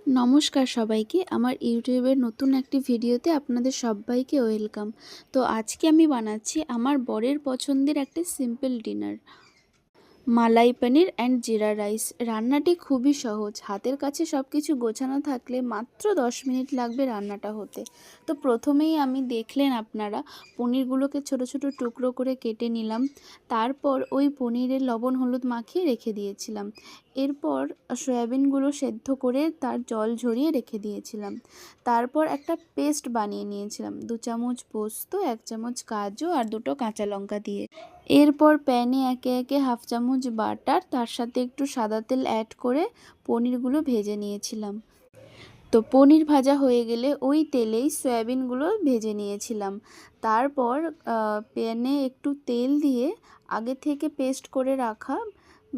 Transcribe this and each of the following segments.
নমস্কার সবাইকে, আমার ইউটিউবের নতুন একটি ভিডিওতে আপনাদের সবাইকে ওয়েলকাম। তো আজকে আমি বানাচ্ছি আমার বরের পছন্দের একটা simple dinner, malai paneer and জিরা রাইস। রান্নাটি খুবই সহজ, হাতের কাছে সব কিছু গোছানো থাকলে মাত্র 10 মিনিট লাগবে রান্নাটা হতে। তো প্রথমেই আমি দেখলেন আপনারা পনিরগুলোকে ছোট ছোট টুকরো করে কেটে নিলাম। তারপর ওই পনিরের লবণ হলুদ মাখিয়ে রেখে দিয়েছিলাম। এরপর সয়াবিনগুলো সেদ্ধ করে তার জল ঝরিয়ে রেখে দিয়েছিলাম। তারপর একটা পেস্ট বানিয়ে নিয়েছিলাম 2 চামচ পোস্ত, 1 চামচ কাজু আর 2টো কাঁচা লঙ্কা দিয়ে। এরপর প্যানে একে একে হাফ চামচ বাটার, তার সাথে একটু সাদা তেল অ্যাড করে পনিরগুলো ভেজে নিয়েছিলাম। তো পনির ভাজা হয়ে গেলে ওই তেলেই সয়াবিনগুলো ভেজে নিয়েছিলাম। তারপর প্যানে একটু তেল দিয়ে আগে থেকে পেস্ট করে রাখা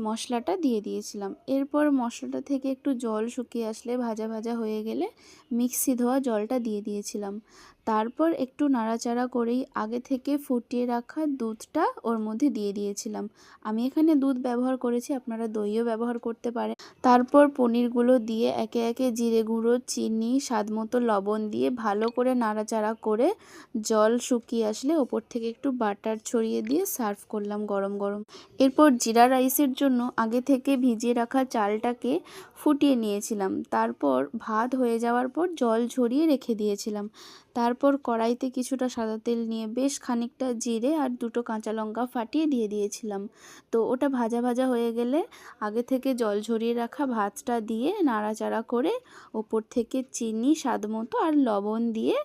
মশলাটা দিয়ে দিয়েছিলাম। এরপর মশলাটা থেকে একটু জল শুকিয়ে আসলে ভাজা ভাজা হয়ে গেলে মিক্সি ধোয়া জলটা দিয়ে দিয়েছিলাম। তারপর একটু নাড়াচাড়া করেই আগে থেকে ফুটিয়ে রাখা দুধটা ওর মধ্যে দিয়ে দিয়েছিলাম। আমি এখানে দুধ ব্যবহার করেছি, আপনারা দইও ব্যবহার করতে পারেন। তারপর পনিরগুলো দিয়ে একে একে জিরে গুঁড়ো, চিনি, স্বাদমতো লবণ দিয়ে ভালো করে নাড়াচাড়া করে জল শুকিয়ে আসলে ওপর থেকে একটু বাটার ছড়িয়ে দিয়ে সার্ভ করলাম গরম গরম। এরপর জিরা রাইসের জন্য আগে থেকে ভিজিয়ে রাখা চালটাকে ফুটিয়ে নিয়েছিলাম। তারপর ভাত হয়ে যাওয়ার পর জল ঝরিয়ে রেখে দিয়েছিলাম। তারপর কড়াইতে কিছুটা সাদা তেল নিয়ে বেশ খানিকটা জিরে আর 2টো কাঁচা লঙ্কা ফাটিয়ে দিয়ে দিয়েছিলাম। তো ওটা ভাজা ভাজা হয়ে গেলে আগে থেকে জল ঝরিয়ে রাখা ভাতটা দিয়ে নাড়াচাড়া করে ওপর থেকে চিনি স্বাদমতো আর লবণ দিয়ে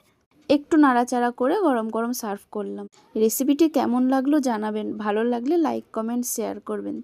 একটু নাড়াচাড়া করে গরম গরম সার্ভ করলাম। রেসিপিটি কেমন লাগলো জানাবেন, ভালো লাগলে লাইক কমেন্ট শেয়ার করবেন।